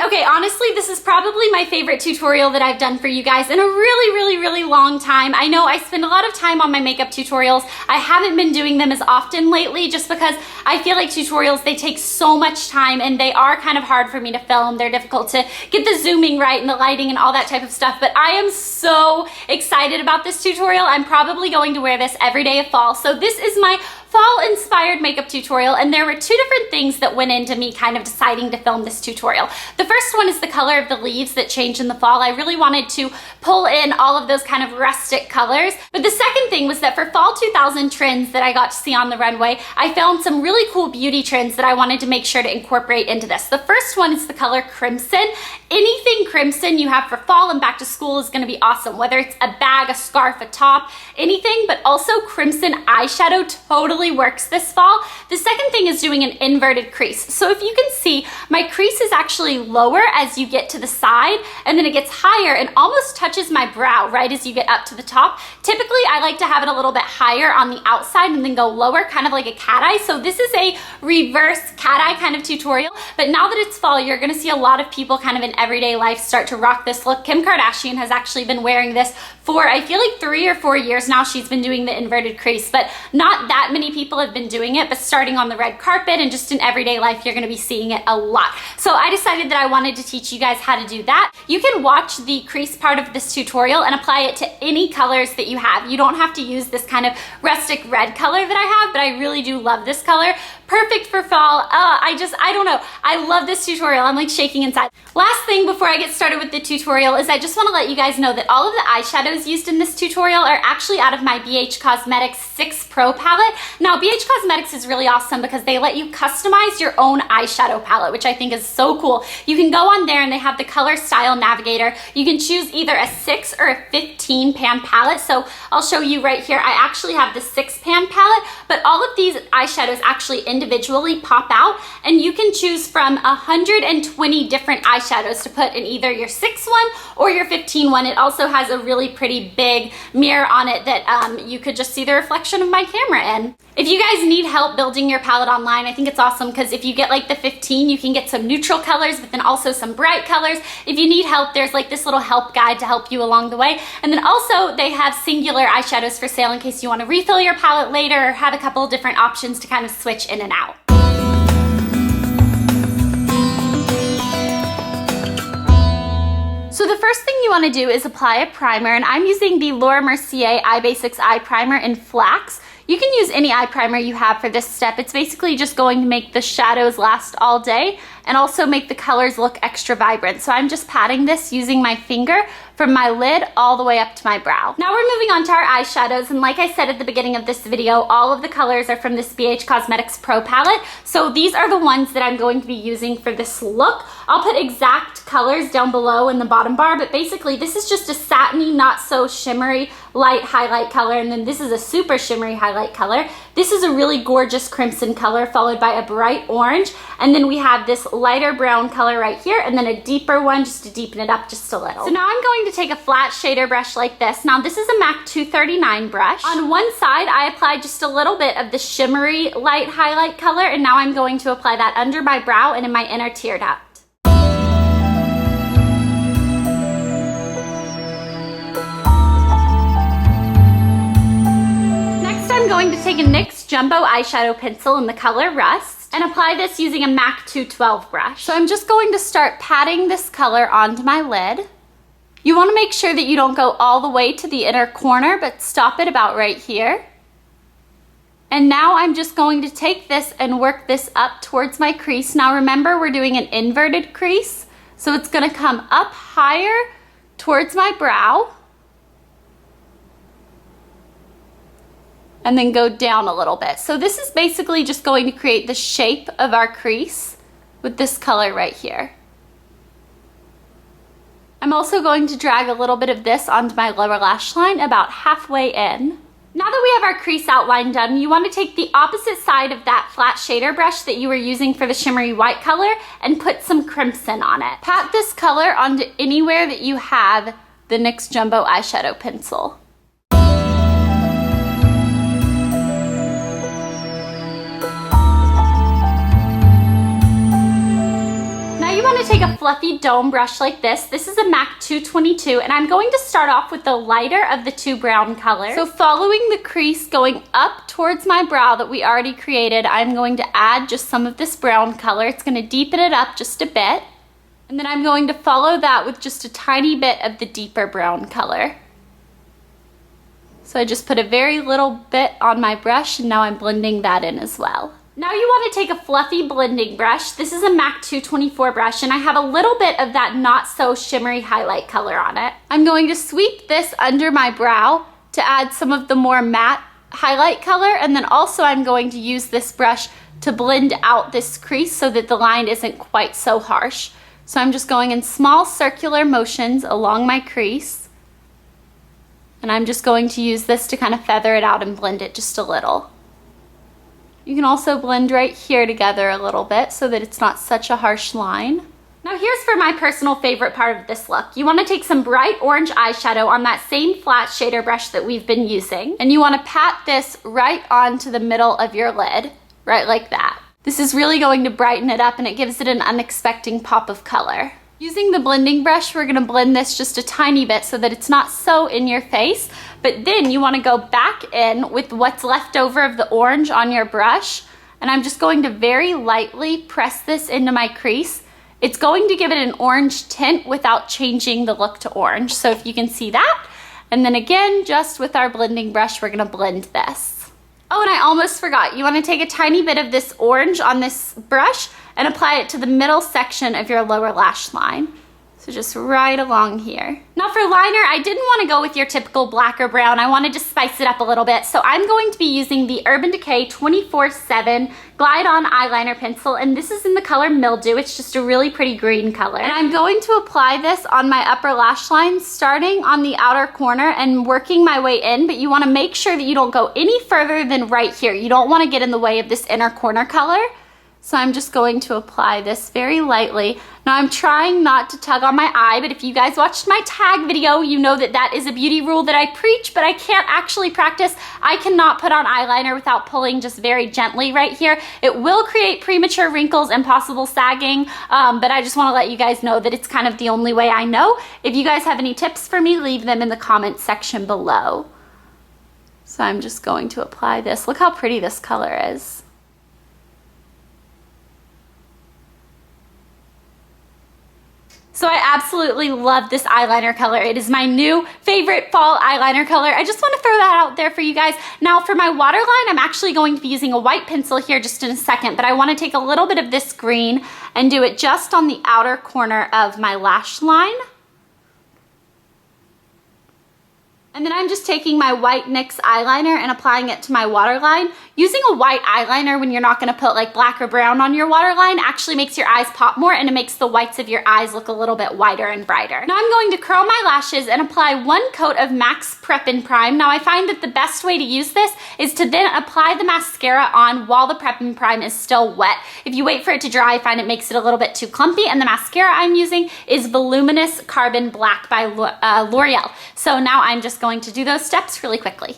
Okay, honestly, this is probably my favorite tutorial that I've done for you guys in a really long time. I know I spend a lot of time on my makeup tutorials. I haven't been doing them as often lately just because I feel like tutorials, they take so much time and they are kind of hard for me to film. They're difficult to get the zooming right and the lighting and all that type of stuff, but I am so excited about this tutorial. I'm probably going to wear this every day of fall. So this is my fall inspired makeup tutorial, and there were two different things that went into me kind of deciding to film this tutorial. The first one is the color of the leaves that change in the fall. I really wanted to pull in all of those kind of rustic colors. But the second thing was that for fall 2000 trends that I got to see on the runway, I found some really cool beauty trends that I wanted to make sure to incorporate into this. The first one is the color crimson. Anything crimson you have for fall and back to school is going to be awesome, whether it's a bag, a scarf, a top, anything, but also crimson eyeshadow totally works this fall. The second thing is doing an inverted crease. So if you can see, my crease is actually lower as you get to the side, and then it gets higher and almost touches my brow right as you get up to the top. Typically, I like to have it a little bit higher on the outside and then go lower, kind of like a cat eye. So this is a reverse cat eye kind of tutorial, but now that it's fall, you're gonna see a lot of people kind of in everyday life start to rock this look. Kim Kardashian has actually been wearing this for, I feel like 3 or 4 years now. She's been doing the inverted crease, but not that many people have been doing it, but starting on the red carpet and just in everyday life, you're gonna be seeing it a lot. So I decided that I wanted to teach you guys how to do that. You can watch the crease part of this tutorial and apply it to any colors that you have. You don't have to use this kind of rustic red color that I have, but I really do love this color. Perfect for fall. I don't know. I love this tutorial. I'm like shaking inside. Last thing before I get started with the tutorial is I just want to let you guys know that all of the eyeshadows used in this tutorial are actually out of my BH Cosmetics 6 Pro palette. Now, BH Cosmetics is really awesome because they let you customize your own eyeshadow palette, which I think is so cool. You can go on there and they have the color style navigator. You can choose either a 6 or a 15 pan palette. So I'll show you right here. I actually have the 6 pan palette, but all of these eyeshadows actually individually pop out, and you can choose from 120 different eyeshadows to put in either your 6 one or your 15 one. It also has a really pretty big mirror on it that you could just see the reflection of my camera in. If you guys need help building your palette online, I think it's awesome because if you get like the 15, you can get some neutral colors, but then also some bright colors. If you need help, there's like this little help guide to help you along the way. And then also they have singular eyeshadows for sale in case you want to refill your palette later or have a couple of different options to kind of switch in and out. So the first thing you want to do is apply a primer, and I'm using the Laura Mercier Eye Basics Eye Primer in Flax. You can use any eye primer you have for this step. It's basically just going to make the shadows last all day and also make the colors look extra vibrant. So I'm just patting this using my finger from my lid all the way up to my brow. Now we're moving on to our eyeshadows, and like I said at the beginning of this video, all of the colors are from this BH Cosmetics Pro palette. So these are the ones that I'm going to be using for this look. I'll put exact colors down below in the bottom bar, but basically this is just a satiny, not so shimmery light highlight color, and then this is a super shimmery highlight color. This is a really gorgeous crimson color followed by a bright orange, and then we have this lighter brown color right here, and then a deeper one just to deepen it up just a little. So now I'm going to take a flat shader brush like this. Now this is a MAC 239 brush. On one side I applied just a little bit of the shimmery light highlight color, and now I'm going to apply that under my brow and in my inner tear duct. I'm going to take a NYX Jumbo eyeshadow pencil in the color Rust and apply this using a MAC 212 brush. So I'm just going to start patting this color onto my lid. You want to make sure that you don't go all the way to the inner corner, but stop it about right here. And now I'm just going to take this and work this up towards my crease. Now remember, we're doing an inverted crease, so it's going to come up higher towards my brow, and then go down a little bit. So this is basically just going to create the shape of our crease with this color right here. I'm also going to drag a little bit of this onto my lower lash line about halfway in. Now that we have our crease outline done, you want to take the opposite side of that flat shader brush that you were using for the shimmery white color and put some crimson on it. Pat this color onto anywhere that you have the NYX Jumbo eyeshadow pencil. you want to take a fluffy dome brush like this. This is a MAC 222, and I'm going to start off with the lighter of the two brown colors. So following the crease going up towards my brow that we already created, I'm going to add just some of this brown color. It's going to deepen it up just a bit. And then I'm going to follow that with just a tiny bit of the deeper brown color. So I just put a very little bit on my brush, and now I'm blending that in as well. Now you want to take a fluffy blending brush. This is a MAC 224 brush, and I have a little bit of that not so shimmery highlight color on it. I'm going to sweep this under my brow to add some of the more matte highlight color, and then also I'm going to use this brush to blend out this crease so that the line isn't quite so harsh. So I'm just going in small circular motions along my crease, and I'm just going to use this to kind of feather it out and blend it just a little. You can also blend right here together a little bit so that it's not such a harsh line. Now here's for my personal favorite part of this look. You want to take some bright orange eyeshadow on that same flat shader brush that we've been using, and you want to pat this right onto the middle of your lid, right like that. This is really going to brighten it up, and it gives it an unexpected pop of color. Using the blending brush, we're going to blend this just a tiny bit so that it's not so in your face, but then you want to go back in with what's left over of the orange on your brush, and I'm just going to very lightly press this into my crease. It's going to give it an orange tint without changing the look to orange, so if you can see that. And then again, just with our blending brush, we're going to blend this. Oh, and I almost forgot. You want to take a tiny bit of this orange on this brush and apply it to the middle section of your lower lash line. So just right along here. Now for liner, I didn't want to go with your typical black or brown. I wanted to spice it up a little bit. So I'm going to be using the Urban Decay 24/7 Glide On Eyeliner Pencil, and this is in the color Mildew. It's just a really pretty green color. And I'm going to apply this on my upper lash line, starting on the outer corner and working my way in, but you want to make sure that you don't go any further than right here. You don't want to get in the way of this inner corner color. So I'm just going to apply this very lightly. Now I'm trying not to tug on my eye, but if you guys watched my tag video, you know that that is a beauty rule that I preach, but I can't actually practice. I cannot put on eyeliner without pulling just very gently right here. It will create premature wrinkles and possible sagging, but I just want to let you guys know that it's kind of the only way I know. If you guys have any tips for me, leave them in the comments section below. So I'm just going to apply this. Look how pretty this color is. So I absolutely love this eyeliner color. It is my new favorite fall eyeliner color. I just want to throw that out there for you guys. Now for my waterline, I'm actually going to be using a white pencil here just in a second, but I want to take a little bit of this green and do it just on the outer corner of my lash line. And then I'm just taking my white NYX eyeliner and applying it to my waterline. Using a white eyeliner when you're not going to put like black or brown on your waterline actually makes your eyes pop more, and it makes the whites of your eyes look a little bit whiter and brighter. Now I'm going to curl my lashes and apply one coat of MAC's Prep and Prime. Now I find that the best way to use this is to then apply the mascara on while the Prep and Prime is still wet. If you wait for it to dry, I find it makes it a little bit too clumpy, and the mascara I'm using is Voluminous Carbon Black by L'Oreal. So now I'm just going to do those steps really quickly.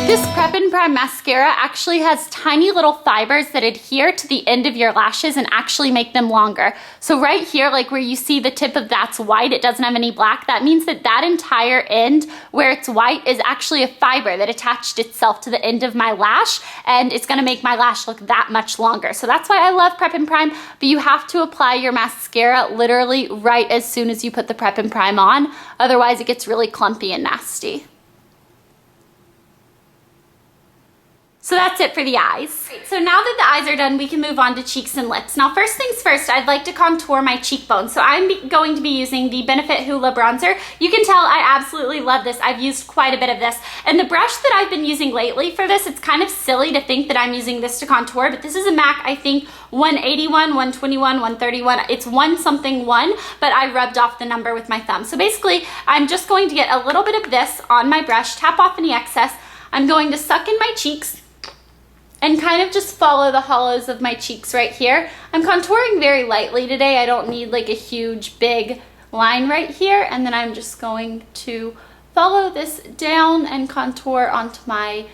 This Prep and Prime mascara actually has tiny little fibers that adhere to the end of your lashes and actually make them longer. So right here, like where you see the tip of that's white, it doesn't have any black, that means that that entire end where it's white is actually a fiber that attached itself to the end of my lash, and it's gonna make my lash look that much longer. So that's why I love Prep and Prime, but you have to apply your mascara literally right as soon as you put the Prep and Prime on, otherwise it gets really clumpy and nasty. So that's it for the eyes. So now that the eyes are done, we can move on to cheeks and lips. Now first things first, I'd like to contour my cheekbones. So I'm going to be using the Benefit Hula bronzer. You can tell I absolutely love this. I've used quite a bit of this. And the brush that I've been using lately for this, it's kind of silly to think that I'm using this to contour, but this is a MAC, I think, 181, 121, 131. It's 1-something-1, but I rubbed off the number with my thumb. So basically, I'm just going to get a little bit of this on my brush, tap off any excess. I'm going to suck in my cheeks and kind of just follow the hollows of my cheeks right here. I'm contouring very lightly today. I don't need like a huge, big line right here, and then I'm just going to follow this down and contour onto my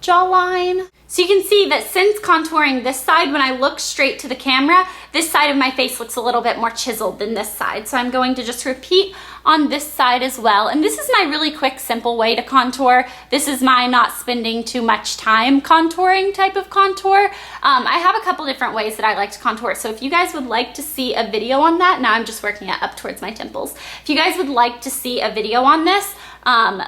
jawline. So you can see that since contouring this side, when I look straight to the camera, this side of my face looks a little bit more chiseled than this side. So I'm going to just repeat on this side as well. And this is my really quick, simple way to contour. This is my not spending too much time contouring type of contour. I have a couple different ways that I like to contour. So if you guys would like to see a video on that, now I'm just working it up towards my temples. If you guys would like to see a video on this,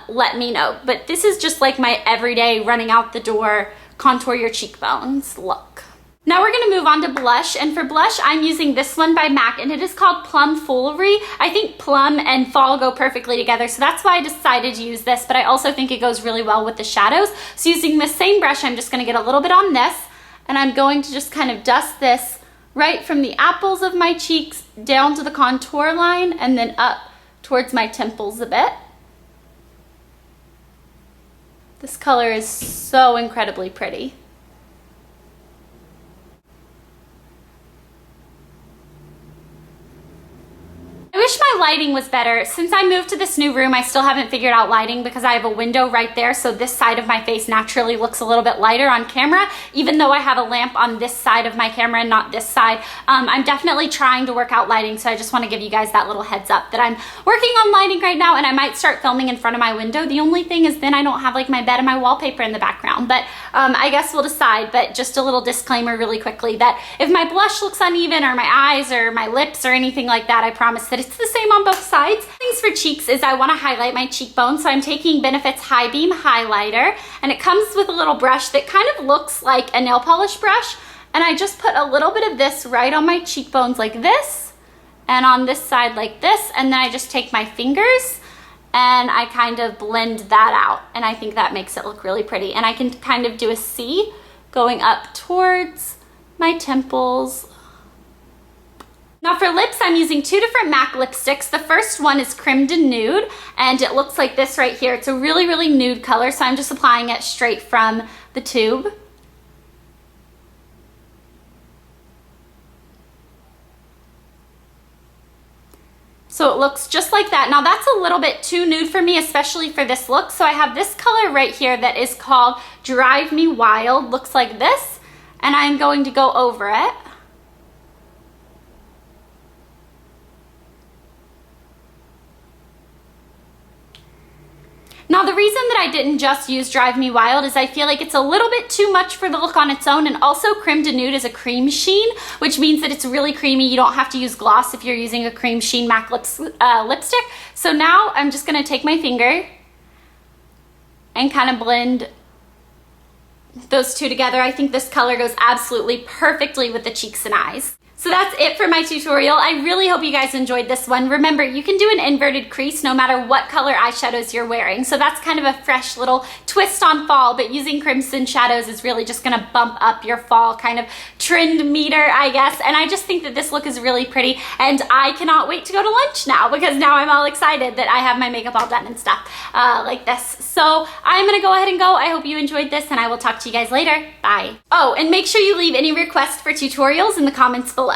let me know. But this is just like my everyday running out the door, contour your cheekbones look. Now we're gonna move on to blush, and for blush, I'm using this one by MAC, and it is called Plum Foolery. I think Plum and Fall go perfectly together, so that's why I decided to use this, but I also think it goes really well with the shadows. So using the same brush, I'm just gonna get a little bit on this, and I'm going to just kind of dust this right from the apples of my cheeks down to the contour line, and then up towards my temples a bit. This color is so incredibly pretty. I wish my lighting was better. Since I moved to this new room, I still haven't figured out lighting because I have a window right there, so this side of my face naturally looks a little bit lighter on camera, even though I have a lamp on this side of my camera and not this side. I'm definitely trying to work out lighting, so I just want to give you guys that little heads up that I'm working on lighting right now, and I might start filming in front of my window. The only thing is then I don't have like my bed and my wallpaper in the background, but I guess we'll decide. But just a little disclaimer really quickly that if my blush looks uneven or my eyes or my lips or anything like that, I promise that it's the same on both sides. Things for cheeks is I want to highlight my cheekbone, so I'm taking Benefit's High Beam highlighter, and it comes with a little brush that kind of looks like a nail polish brush, and I just put a little bit of this right on my cheekbones like this, and on this side like this, and then I just take my fingers and I kind of blend that out, and I think that makes it look really pretty. And I can kind of do a C going up towards my temples. Now for lips, I'm using two different MAC lipsticks. The first one is Creme de Nude, and it looks like this right here. It's a really, really nude color, so I'm just applying it straight from the tube. So it looks just like that. Now that's a little bit too nude for me, especially for this look. So I have this color right here that is called Drive Me Wild. Looks like this, and I'm going to go over it. Now the reason that I didn't just use Drive Me Wild is I feel like it's a little bit too much for the look on its own, and also Creme de Nude is a cream sheen, which means that it's really creamy. You don't have to use gloss if you're using a cream sheen MAC lipstick. So now I'm just gonna take my finger and kind of blend those two together. I think this color goes absolutely perfectly with the cheeks and eyes. So that's it for my tutorial. I really hope you guys enjoyed this one. Remember, you can do an inverted crease no matter what color eyeshadows you're wearing. So that's kind of a fresh little twist on fall, but using crimson shadows is really just gonna bump up your fall kind of trend meter, I guess. And I just think that this look is really pretty, and I cannot wait to go to lunch now because now I'm all excited that I have my makeup all done and stuff like this. So I'm gonna go ahead and go. I hope you enjoyed this, and I will talk to you guys later. Bye. Oh, and make sure you leave any requests for tutorials in the comments below.